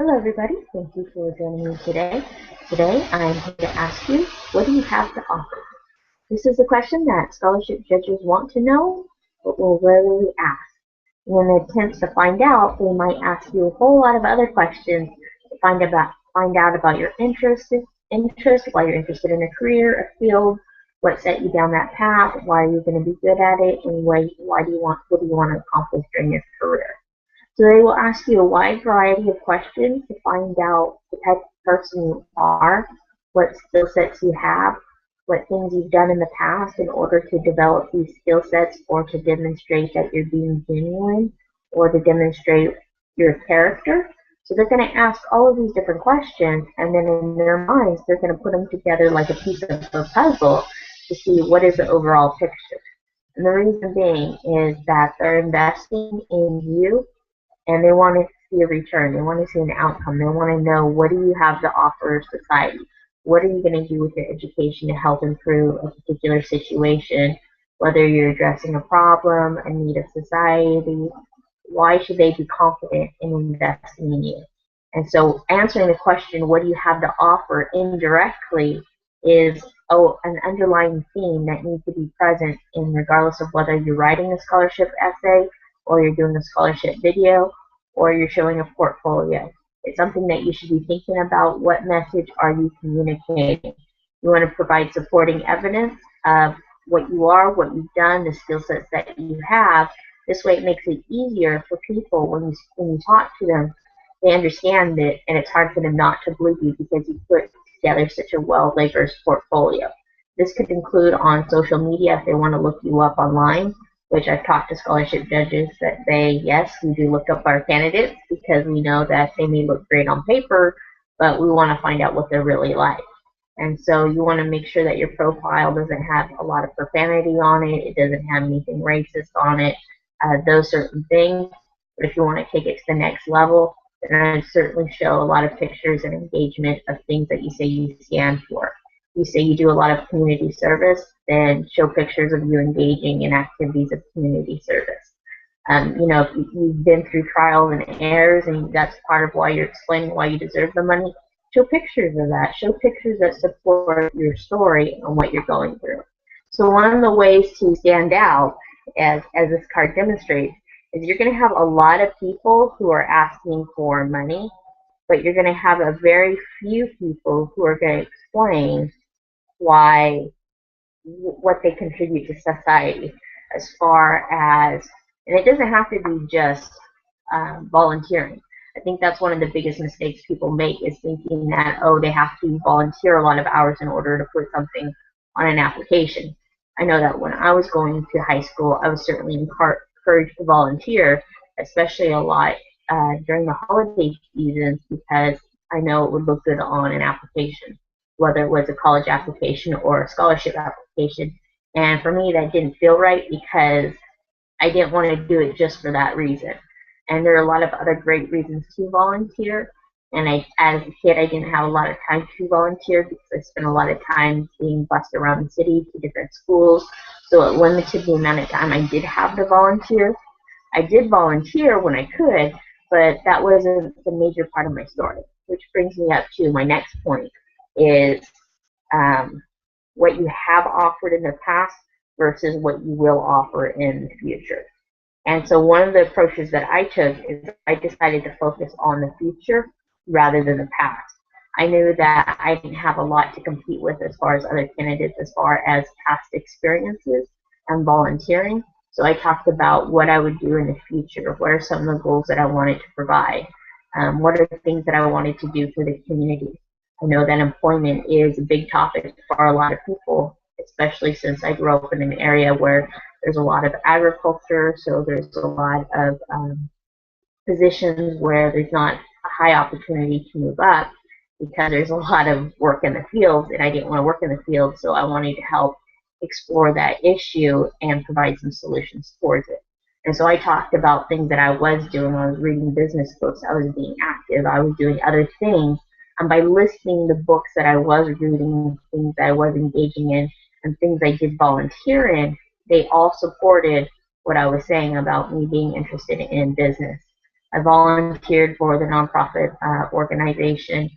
Hello everybody, thank you for joining me today. Today I'm here to ask you, what do you have to offer? This is a question that scholarship judges want to know, but will rarely ask. In an attempt to find out, they might ask you a whole lot of other questions to find out about your why you're interested in a career, a field, what set you down that path, why you're going to be good at it, and what do you want to accomplish during your career. So they will ask you a wide variety of questions to find out the type of person you are, what skill sets you have, what things you've done in the past in order to develop these skill sets or to demonstrate that you're being genuine or to demonstrate your character. So they're going to ask all of these different questions, and then in their minds, they're going to put them together like a piece of a puzzle to see what is the overall picture. And the reason being is that they're investing in you and they want to see a return. They want to see an outcome. They want to know, what do you have to offer society? What are you going to do with your education to help improve a particular situation? Whether you're addressing a problem, a need of society, why should they be confident in investing in you? And so answering the question, what do you have to offer, indirectly is an underlying theme that needs to be present in regardless of whether you're writing a scholarship essay or you're doing a scholarship video or you're showing a portfolio. It's something that you should be thinking about. What message are you communicating? You want to provide supporting evidence of what you are, what you've done, the skill sets that you have. This way it makes it easier for people when you talk to them. They understand it, and it's hard for them not to believe you because you put together such a well-diverse portfolio. This could include on social media if they want to look you up online, which I've talked to scholarship judges that say, yes, we do look up our candidates because we know that they may look great on paper, but we want to find out what they're really like. And so you want to make sure that your profile doesn't have a lot of profanity on it, it doesn't have anything racist on it, those certain things. But if you want to take it to the next level, then I certainly show a lot of pictures and engagement of things that you say you stand for. You say you do a lot of community service, then show pictures of you engaging in activities of community service. If you've been through trials and errors and that's part of why you're explaining why you deserve the money, show pictures of that. Show pictures that support your story and what you're going through. So one of the ways to stand out, as this card demonstrates, is you're going to have a lot of people who are asking for money, but you're going to have a very few people who are going to explain what they contribute to society, as far as, and it doesn't have to be just volunteering. I think that's one of the biggest mistakes people make, is thinking that, oh, they have to volunteer a lot of hours in order to put something on an application. I know that when I was going to high school, I was certainly encouraged to volunteer, especially a lot during the holiday seasons, because I know it would look good on an application, whether it was a college application or a scholarship application. And for me, that didn't feel right because I didn't want to do it just for that reason. And there are a lot of other great reasons to volunteer. And as a kid, I didn't have a lot of time to volunteer because I spent a lot of time being bussed around the city to different schools. So it limited the amount of time I did have to volunteer. I did volunteer when I could, but that wasn't the major part of my story, which brings me up to my next point, is what you have offered in the past versus what you will offer in the future. And so one of the approaches that I took is I decided to focus on the future rather than the past. I knew that I didn't have a lot to compete with as far as other candidates, as far as past experiences and volunteering. So I talked about what I would do in the future. What are some of the goals that I wanted to provide? What are the things that I wanted to do for the community? I know that employment is a big topic for a lot of people, especially since I grew up in an area where there's a lot of agriculture, so there's a lot of positions where there's not a high opportunity to move up because there's a lot of work in the fields, and I didn't want to work in the field, so I wanted to help explore that issue and provide some solutions towards it. And so I talked about things that I was doing. I was reading business books, I was being active, I was doing other things. And by listing the books that I was reading, things that I was engaging in, and things I did volunteer in, they all supported what I was saying about me being interested in business. I volunteered for the nonprofit organization,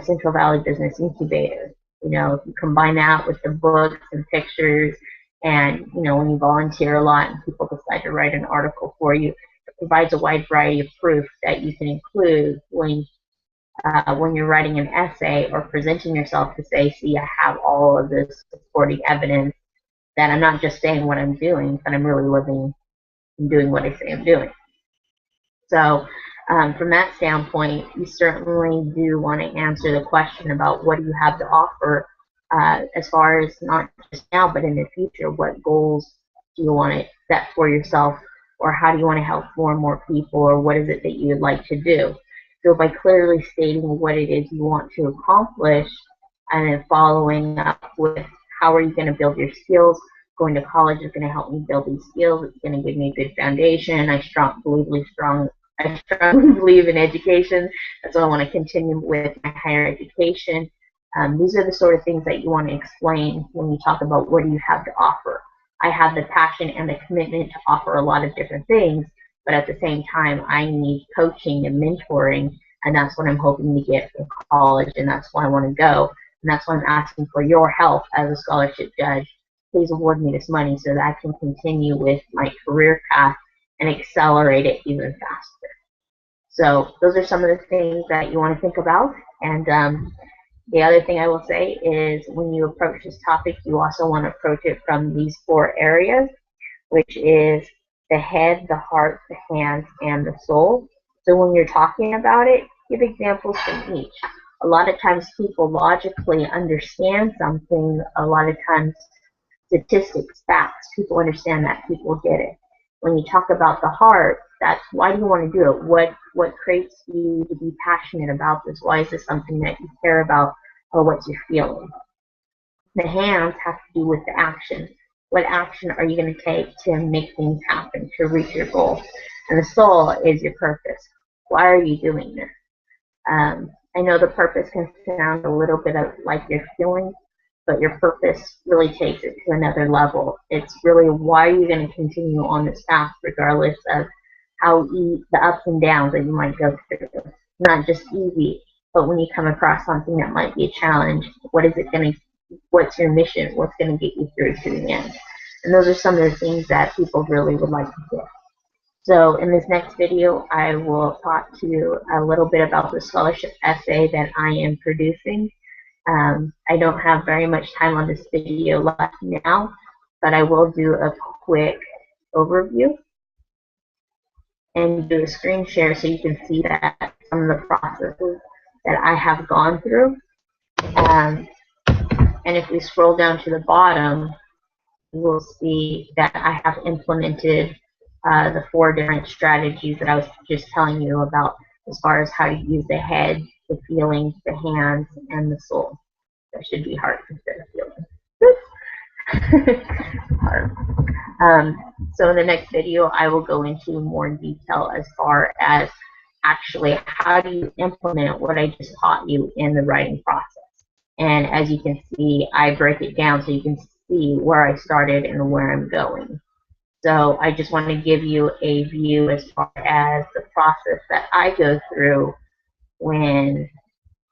Central Valley Business Incubator. You know, if you combine that with the books and pictures, and you know, when you volunteer a lot and people decide to write an article for you, it provides a wide variety of proof that you can include when you're writing an essay or presenting yourself to say, see, I have all of this supporting evidence that I'm not just saying what I'm doing, but I'm really living and doing what I say I'm doing. So from that standpoint, you certainly do want to answer the question about what do you have to offer as far as not just now, but in the future. What goals do you want to set for yourself, or how do you want to help more and more people, or what is it that you would like to do? So by clearly stating what it is you want to accomplish, and then following up with how are you going to build your skills. Going to college is going to help me build these skills. It's going to give me a good foundation. I strongly believe in education. That's why I want to continue with my higher education. These are the sort of things that you want to explain when you talk about what do you have to offer. I have the passion and the commitment to offer a lot of different things, but at the same time, I need coaching and mentoring, and that's what I'm hoping to get from college, and that's why I want to go. And that's why I'm asking for your help as a scholarship judge. Please award me this money so that I can continue with my career path and accelerate it even faster. So those are some of the things that you want to think about. And the other thing I will say is when you approach this topic, you also want to approach it from these 4 areas, which is the head, the heart, the hands, and the soul. So when you're talking about it, give examples from each. A lot of times people logically understand something. A lot of times statistics, facts, people understand that, people get it. When you talk about the heart, that's why do you want to do it? What creates you to be passionate about this? Why is this something that you care about, or what's your feeling? The hands have to do with the action. What action are you going to take to make things happen, to reach your goal? And the soul is your purpose. Why are you doing this? I know the purpose can sound a little bit of like your feelings, but your purpose really takes it to another level. It's really why are you going to continue on this path regardless of how the ups and downs that you might go through. Not just easy, but when you come across something that might be a challenge, what's your mission? What's going to get you through to the end? And those are some of the things that people really would like to get. So in this next video, I will talk to you a little bit about the scholarship essay that I am producing. I don't have very much time on this video left now, but I will do a quick overview and do a screen share so you can see that some of the processes that I have gone through. And if we scroll down to the bottom, we'll see that I have implemented the 4 different strategies that I was just telling you about as far as how to use the head, the feelings, the hands, and the soul. That should be heart instead of feelings. Heart. So in the next video, I will go into more detail as far as actually how do you implement what I just taught you in the writing process. And as you can see, I break it down so you can see where I started and where I'm going. So I just want to give you a view as far as the process that I go through when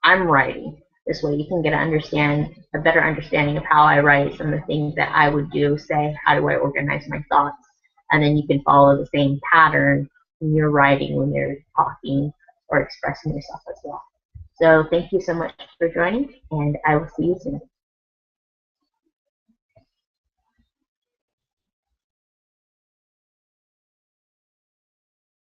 I'm writing. This way you can get a better understanding of how I write, some of the things that I would do, say, how do I organize my thoughts? And then you can follow the same pattern when you're writing, when you're talking or expressing yourself as well. So thank you so much for joining, and I will see you soon.